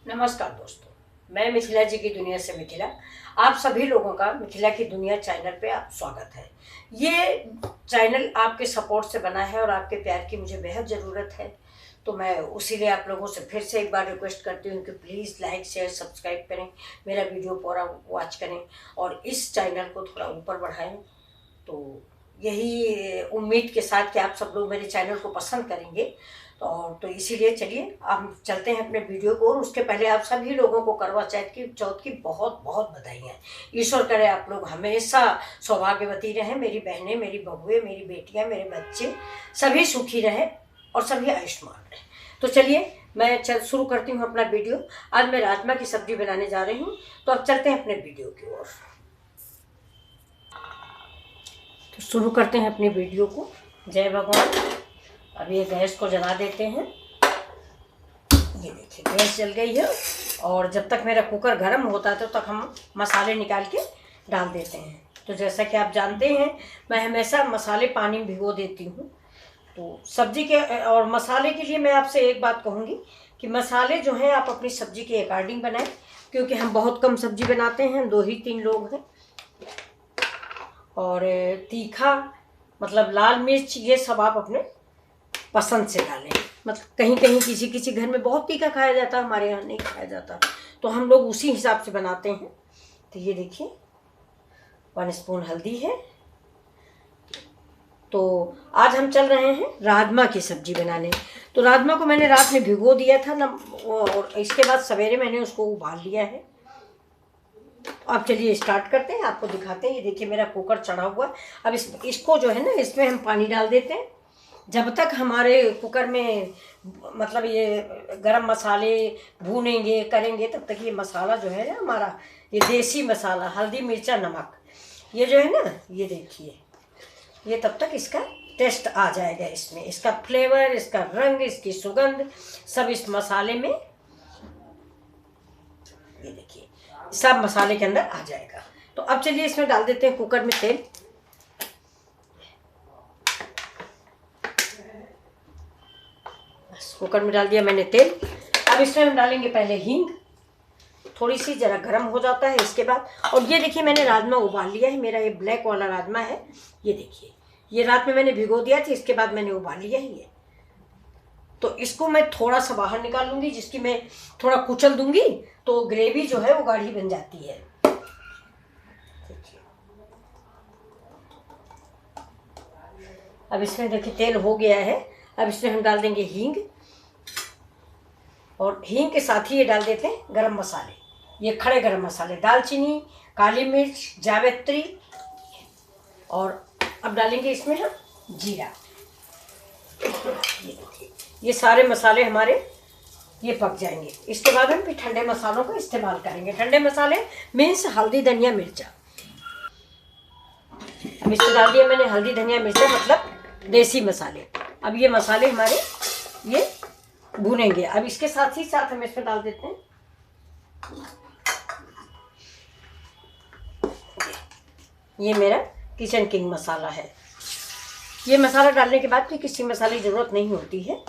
नमस्कार दोस्तों, मैं मिथिला जी की दुनिया से मिथिला। आप सभी लोगों का मिथिला की दुनिया चैनल पे आप स्वागत है। ये चैनल आपके सपोर्ट से बना है और आपके प्यार की मुझे बेहद ज़रूरत है। तो मैं उसीलिए आप लोगों से फिर से एक बार रिक्वेस्ट करती हूँ कि प्लीज़ लाइक शेयर सब्सक्राइब करें, मेरा वीडियो पूरा वॉच करें और इस चैनल को थोड़ा ऊपर बढ़ाएं। तो यही उम्मीद के साथ कि आप सब लोग मेरे चैनल को पसंद करेंगे। तो इसीलिए चलिए हम चलते हैं अपने वीडियो को। और उसके पहले आप सभी लोगों को करवा चौथ की बहुत बहुत बधाइयाँ। ईश्वर करे आप लोग हमेशा सौभाग्यवती रहें, मेरी बहनें, मेरी बहुएं, मेरी बेटियां, मेरे बच्चे सभी सुखी रहें और सभी आयुष्मान रहें। तो चलिए मैं शुरू करती हूँ अपना वीडियो। आज मैं राजमा की सब्जी बनाने जा रही हूँ। तो अब चलते हैं अपने वीडियो की ओर। तो शुरू करते हैं अपने वीडियो को। जय भगवान। अब ये गैस को जला देते हैं। ये देखिए गैस जल गई है। और जब तक मेरा कुकर गर्म होता है तब तक हम मसाले निकाल के डाल देते हैं। तो जैसा कि आप जानते हैं मैं हमेशा मसाले पानी में भिगो देती हूँ। तो सब्जी के और मसाले के लिए मैं आपसे एक बात कहूँगी कि मसाले जो हैं आप अपनी सब्जी के अकॉर्डिंग बनाएं, क्योंकि हम बहुत कम सब्जी बनाते हैं, 2 ही 3 लोग हैं। और तीखा मतलब लाल मिर्च ये सब आप अपने पसंद से डालें। मतलब कहीं कहीं किसी किसी घर में बहुत तीखा खाया जाता है, हमारे यहाँ नहीं खाया जाता, तो हम लोग उसी हिसाब से बनाते हैं। तो ये देखिए 1 स्पून हल्दी है। तो आज हम चल रहे हैं राजमा की सब्जी बनाने। तो राजमा को मैंने रात में भिगो दिया था ना, और इसके बाद सवेरे मैंने उसको उबाल लिया है। तो अब चलिए स्टार्ट करते हैं, आपको दिखाते हैं। ये देखिए मेरा कुकर चढ़ा हुआ। अब इसको जो है ना इसमें हम पानी डाल देते हैं। जब तक हमारे कुकर में मतलब ये गरम मसाले भूनेंगे करेंगे तब तक ये मसाला जो है ना हमारा, ये देसी मसाला हल्दी मिर्चा नमक ये जो है ना, ये देखिए ये तब तक इसका टेस्ट आ जाएगा, इसमें इसका फ्लेवर, इसका रंग, इसकी सुगंध सब इस मसाले में, ये देखिए सब मसाले के अंदर आ जाएगा। तो अब चलिए इसमें डाल देते हैं कुकर में तेल। कुकर में डाल दिया मैंने तेल। अब इसमें हम डालेंगे पहले हींग, थोड़ी सी जरा गर्म हो जाता है इसके बाद। और ये देखिए मैंने राजमा उबाल लिया है, मेरा ये ब्लैक वाला राजमा है। ये देखिए ये रात में मैंने भिगो दिया था, इसके बाद मैंने उबाल लिया है ये। तो इसको मैं थोड़ा सा बाहर निकाल लूँगी, जिसकी मैं थोड़ा कुचल दूँगी तो ग्रेवी जो है वो गाढ़ी बन जाती है। अब इसमें देखिए तेल हो गया है। अब इसमें हम डाल देंगे हींग, और हींग के साथ ही ये डाल देते हैं गरम मसाले, ये खड़े गरम मसाले, दालचीनी, काली मिर्च, जावित्री। और अब डालेंगे इसमें हम जीरा। ये सारे मसाले हमारे ये पक जाएंगे। इसके बाद हम फिर ठंडे मसालों का इस्तेमाल करेंगे। ठंडे मसाले मीन्स हल्दी धनिया मिर्चा। अब इसमें डाल दिया मैंने हल्दी धनिया मिर्चा मतलब देसी मसाले। अब ये मसाले हमारे ये भूनेंगे। अब इसके साथ ही साथ हम इसमें डाल देते हैं ये मेरा किचन किंग मसाला है। ये मसाला डालने के बाद फिर किसी मसाले की ज़रूरत नहीं होती है,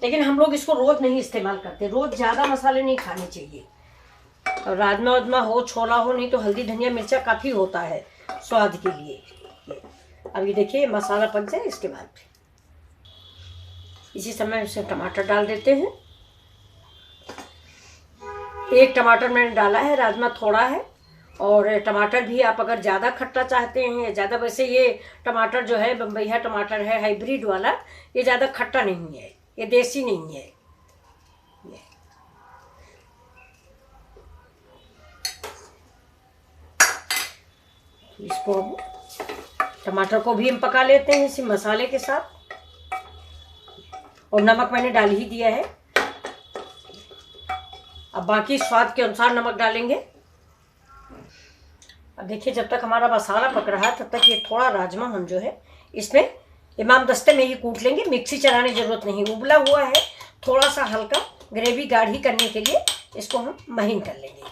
लेकिन हम लोग इसको रोज़ नहीं इस्तेमाल करते। रोज़ ज़्यादा मसाले नहीं खाने चाहिए। और राजमा वाजमा हो, छोला हो, नहीं तो हल्दी धनिया मिर्चा काफ़ी होता है स्वाद के लिए। अब ये देखिए मसाला पक जाए, इसके बाद इसी समय इसमें टमाटर डाल देते हैं। 1 टमाटर मैंने डाला है, राजमा थोड़ा है। और टमाटर भी आप अगर ज़्यादा खट्टा चाहते हैं, ज़्यादा, वैसे ये टमाटर जो है बम्बईया टमाटर है हाइब्रिड वाला, ये ज़्यादा खट्टा नहीं है, ये देसी नहीं है। इसको टमाटर को भी हम पका लेते हैं इसी मसाले के साथ। और नमक मैंने डाल ही दिया है। अब बाकी स्वाद के अनुसार नमक डालेंगे। अब देखिए जब तक हमारा मसाला पक रहा है तब तक ये थोड़ा राजमा हम जो है इसमें इमाम दस्ते में ही कूट लेंगे। मिक्सी चलाने की जरूरत नहीं, उबला हुआ है। थोड़ा सा हल्का ग्रेवी गाढ़ी करने के लिए इसको हम महीन कर लेंगे।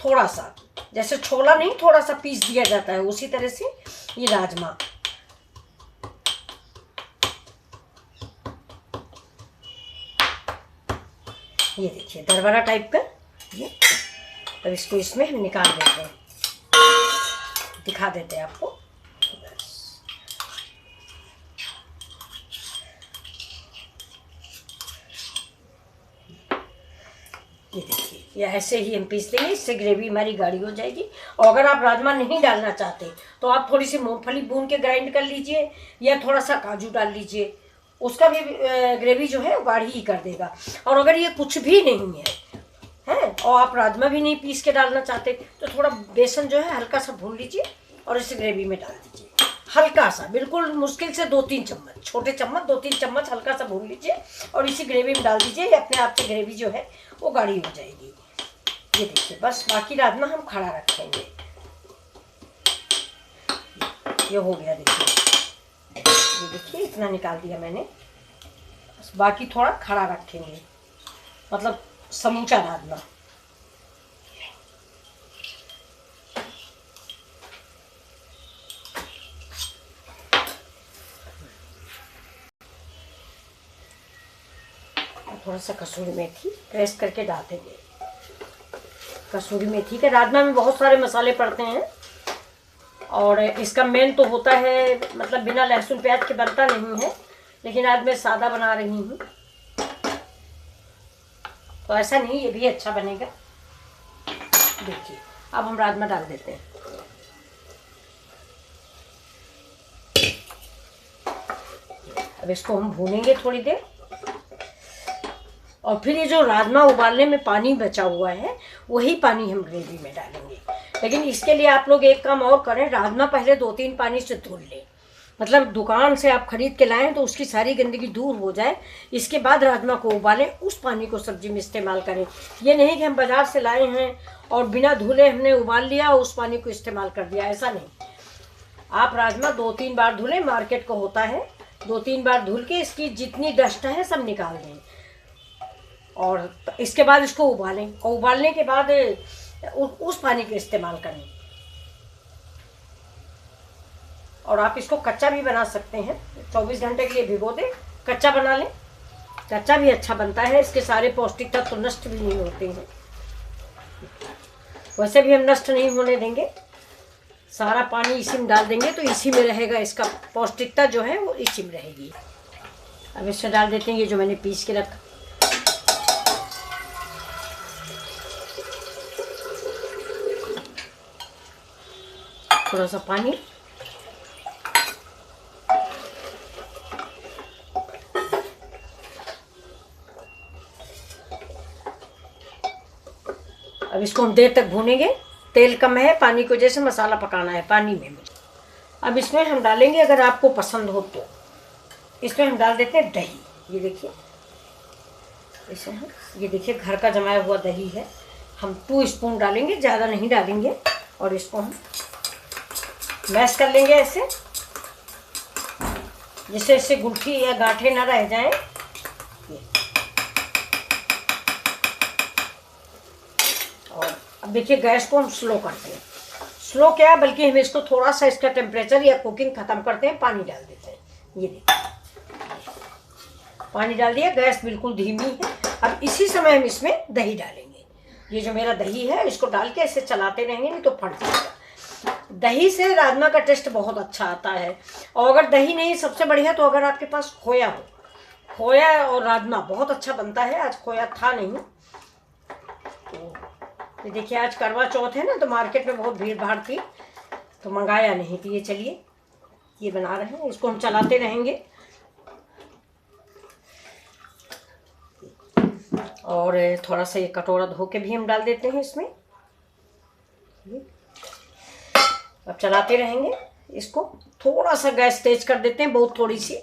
थोड़ा सा जैसे छोला नहीं थोड़ा सा पीस दिया जाता है, उसी तरह से ये राजमा। ये देखिए दरबरा टाइप का। ये अब इसको इसमें हम निकाल देते हैं, दिखा देते हैं आपको। ये देखिए या ऐसे ही हम पीस देंगे, इससे ग्रेवी हमारी गाढ़ी हो जाएगी। और अगर आप राजमा नहीं डालना चाहते तो आप थोड़ी सी मूंगफली भून के ग्राइंड कर लीजिए या थोड़ा सा काजू डाल लीजिए, उसका भी ग्रेवी जो है वो गाढ़ी ही कर देगा। और अगर ये कुछ भी नहीं है और आप राजमा भी नहीं पीस के डालना चाहते तो थोड़ा बेसन जो है हल्का सा भून लीजिए और इस ग्रेवी में डाल दीजिए, हल्का सा, बिल्कुल मुश्किल से 2-3 चम्मच, छोटे चम्मच 2-3 चम्मच हल्का सा भून लीजिए और इसी ग्रेवी में डाल दीजिए। अपने आप से ग्रेवी जो है वो गाढ़ी हो जाएगी। ये देखिए बस बाकी राजमा हम खड़ा रखेंगे। ये हो गया, देखिए ये देखिए इतना निकाल दिया मैंने, बस बाकी थोड़ा खड़ा रखेंगे, मतलब समूचा राजमा। थोड़ा सा कसूरी मेथी प्रेस करके डाल देंगे। कसूरी मेथी के राजमा में बहुत सारे मसाले पड़ते हैं और इसका मेन तो होता है, मतलब बिना लहसुन प्याज के बनता नहीं है, लेकिन आज मैं सादा बना रही हूँ तो ऐसा नहीं, ये भी अच्छा बनेगा। देखिए अब हम राजमा डाल देते हैं। अब इसको हम भूनेंगे थोड़ी देर और फिर ये जो राजमा उबालने में पानी बचा हुआ है वही पानी हम ग्रेवी में डालेंगे। लेकिन इसके लिए आप लोग एक काम और करें, राजमा पहले 2-3 पानी से धुल लें, मतलब दुकान से आप खरीद के लाएं तो उसकी सारी गंदगी दूर हो जाए, इसके बाद राजमा को उबालें, उस पानी को सब्जी में इस्तेमाल करें। ये नहीं कि हम बाज़ार से लाए हैं और बिना धुले हमने उबाल लिया और उस पानी को इस्तेमाल कर दिया, ऐसा नहीं। आप राजमा 2-3 बार धुलें, मार्केट को होता है, 2-3 बार धुल के इसकी जितनी डस्ट है सब निकाल दें और इसके बाद इसको उबालें और उबालने के बाद उस पानी का इस्तेमाल करें। और आप इसको कच्चा भी बना सकते हैं, 24 घंटे के लिए भिगो दें, कच्चा बना लें, कच्चा भी अच्छा बनता है, इसके सारे पौष्टिक तत्व तो नष्ट भी नहीं होते हैं। वैसे भी हम नष्ट नहीं होने देंगे, सारा पानी इसी में डाल देंगे तो इसी में रहेगा, इसका पौष्टिकता जो है वो इसी में रहेगी। अब इसमें डाल देते हैं ये जो मैंने पीस के रखा, थोड़ा सा पानी, अब इसको हम देर तक भूनेंगे। तेल कम है, पानी को जैसे मसाला पकाना है पानी में मुझे। अब इसमें हम डालेंगे, अगर आपको पसंद हो तो इसमें हम डाल देते हैं दही। ये देखिए इसमें हम, ये देखिए घर का जमाया हुआ दही है, हम 2 स्पून डालेंगे, ज़्यादा नहीं डालेंगे। और इसको हम मैश कर लेंगे ऐसे, जिससे इससे गुठली या गांठे ना रह जाएं। और अब देखिए गैस को हम स्लो करते हैं, स्लो क्या बल्कि हम इसको थोड़ा सा इसका टेम्परेचर या कुकिंग ख़त्म करते हैं, पानी डाल देते हैं। ये देखिए पानी डाल दिया, गैस बिल्कुल धीमी है। अब इसी समय हम इसमें दही डालेंगे। ये जो मेरा दही है इसको डाल के ऐसे चलाते रहेंगे, नहीं तो फट जाएगा। दही से राजमा का टेस्ट बहुत अच्छा आता है। और अगर दही नहीं, सबसे बढ़िया तो अगर आपके पास खोया हो, खोया और राजमा बहुत अच्छा बनता है। आज खोया था नहीं तो ये देखिए, आज करवा चौथ है ना, तो मार्केट में बहुत भीड़ भाड़ थी तो मंगाया नहीं। तो ये चलिए ये बना रहे हैं, इसको हम चलाते रहेंगे। और थोड़ा सा ये कटोरा धो के भी हम डाल देते हैं इसमें। अब चलाते रहेंगे इसको, थोड़ा सा गैस तेज कर देते हैं, बहुत थोड़ी सी।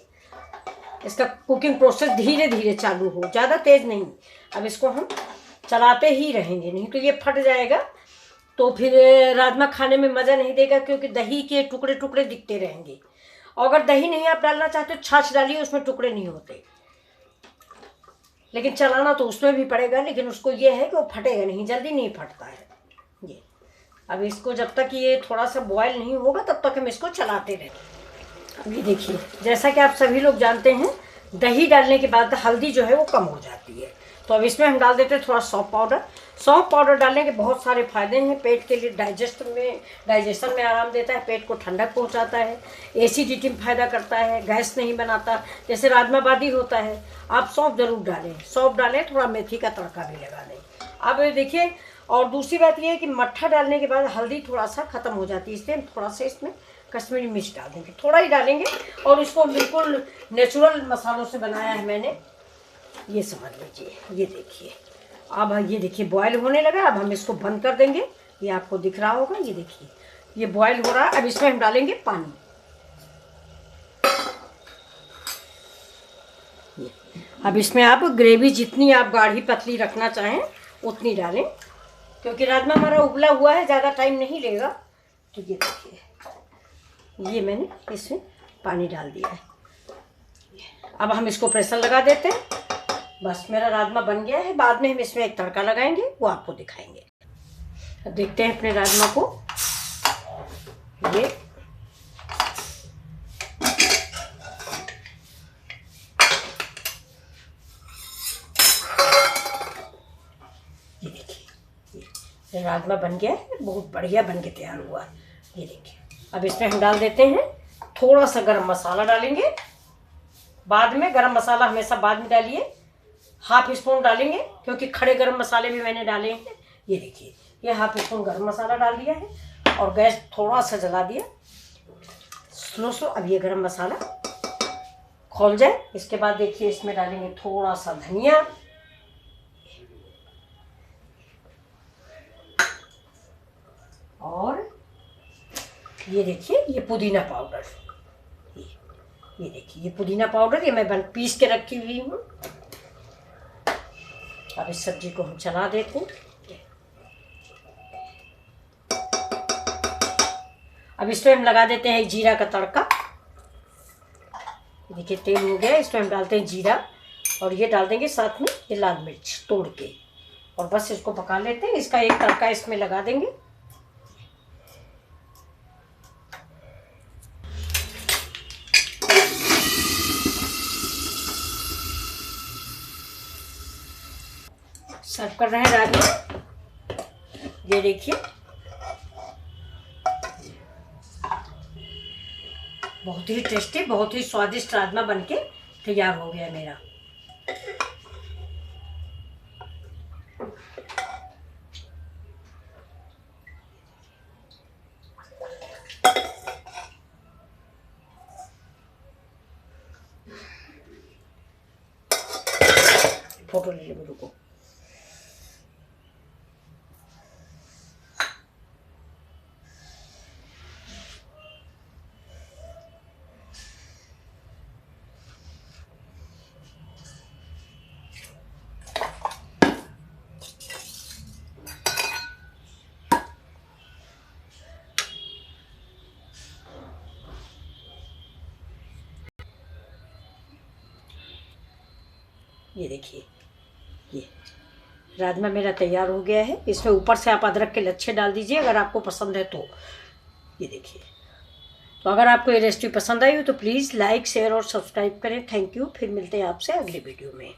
इसका कुकिंग प्रोसेस धीरे धीरे चालू हो, ज़्यादा तेज नहीं। अब इसको हम चलाते ही रहेंगे, नहीं तो ये फट जाएगा, तो फिर राजमा खाने में मज़ा नहीं देगा, क्योंकि दही के टुकड़े टुकड़े दिखते रहेंगे। और अगर दही नहीं आप डालना चाहते तो छाछ डालिए, उसमें टुकड़े नहीं होते। लेकिन चलाना तो उसमें भी पड़ेगा, लेकिन उसको ये है कि वो फटेगा नहीं, जल्दी नहीं फटता है ये। अब इसको जब तक ये थोड़ा सा बॉयल नहीं होगा तब तक हम इसको चलाते रहेंगे। अब ये देखिए, जैसा कि आप सभी लोग जानते हैं, दही डालने के बाद हल्दी जो है वो कम हो जाती है। तो अब इसमें हम डाल देते हैं थोड़ा सौंफ पाउडर। सौंफ पाउडर डालने के बहुत सारे फायदे हैं पेट के लिए। डाइजेशन में आराम देता है, पेट को ठंडक पहुंचाता है, एसिडिटी में फायदा करता है, गैस नहीं बनाता, जैसे राजमा बादी होता है। आप सौंफ जरूर डालें, सौंफ डालें, थोड़ा मेथी का तड़का भी लगा लें। अब देखिए, और दूसरी बात ये है कि मट्ठा डालने के बाद हल्दी थोड़ा सा ख़त्म हो जाती है, इसलिए हम थोड़ा सा इसमें कश्मीरी मिर्च डाल देंगे, थोड़ा ही डालेंगे। और इसको बिल्कुल नेचुरल मसालों से बनाया है मैंने, ये समझ लीजिए। ये देखिए, अब ये देखिए बॉयल होने लगा। अब हम इसको बंद कर देंगे, ये आपको दिख रहा होगा। ये देखिए ये बॉयल हो रहा है। अब इसमें हम डालेंगे पानी। अब इसमें आप ग्रेवी जितनी आप गाढ़ी पतली रखना चाहें उतनी डालें, क्योंकि राजमा हमारा उबला हुआ है, ज़्यादा टाइम नहीं लेगा। तो ये देखिए, ये मैंने इसमें पानी डाल दिया है। अब हम इसको प्रेशर लगा देते हैं। बस मेरा राजमा बन गया है। बाद में हम इसमें एक तड़का लगाएंगे, वो आपको दिखाएंगे। अब देखते हैं अपने राजमा को। ये देखिए, ये राजमा बन गया है, बहुत बढ़िया बन के तैयार हुआ है। ये देखिए, अब इसमें हम डाल देते हैं थोड़ा सा गरम मसाला डालेंगे। बाद में गरम मसाला हमेशा बाद में डालिए, हाफ स्पून डालेंगे, क्योंकि खड़े गरम मसाले भी मैंने डाले हैं। ये देखिए, ये हाफ स्पून गरम मसाला डाल दिया है और गैस थोड़ा सा जला दिया, स्लो। अब ये गरम मसाला खौल जाए, इसके बाद देखिए इसमें डालेंगे थोड़ा सा धनिया, और ये देखिए ये पुदीना पाउडर। ये देखिए ये पुदीना पाउडर, ये मैं पीस के रखी हुई हूँ। अब इस सब्जी को हम चला देते हैं। अब इसमें हम लगा देते हैं जीरा का तड़का। देखिए तेल हो गया, इसमें हम डालते हैं जीरा, और ये डाल देंगे साथ में ये लाल मिर्च तोड़ के, और बस इसको पका लेते हैं। इसका एक तड़का इसमें लगा देंगे। सर्व कर रहे हैं राजमा। ये देखिए, बहुत ही टेस्टी, बहुत ही स्वादिष्ट राजमा बनके तैयार हो गया मेरा। फोटो ले लो, रुको। ये देखिए, ये राजमा मेरा तैयार हो गया है। इसमें ऊपर से आप अदरक के लच्छे डाल दीजिए अगर आपको पसंद है तो। ये देखिए, तो अगर आपको ये रेसिपी पसंद आई हो तो प्लीज़ लाइक, शेयर और सब्सक्राइब करें। Thank you. फिर मिलते हैं आपसे अगली वीडियो में।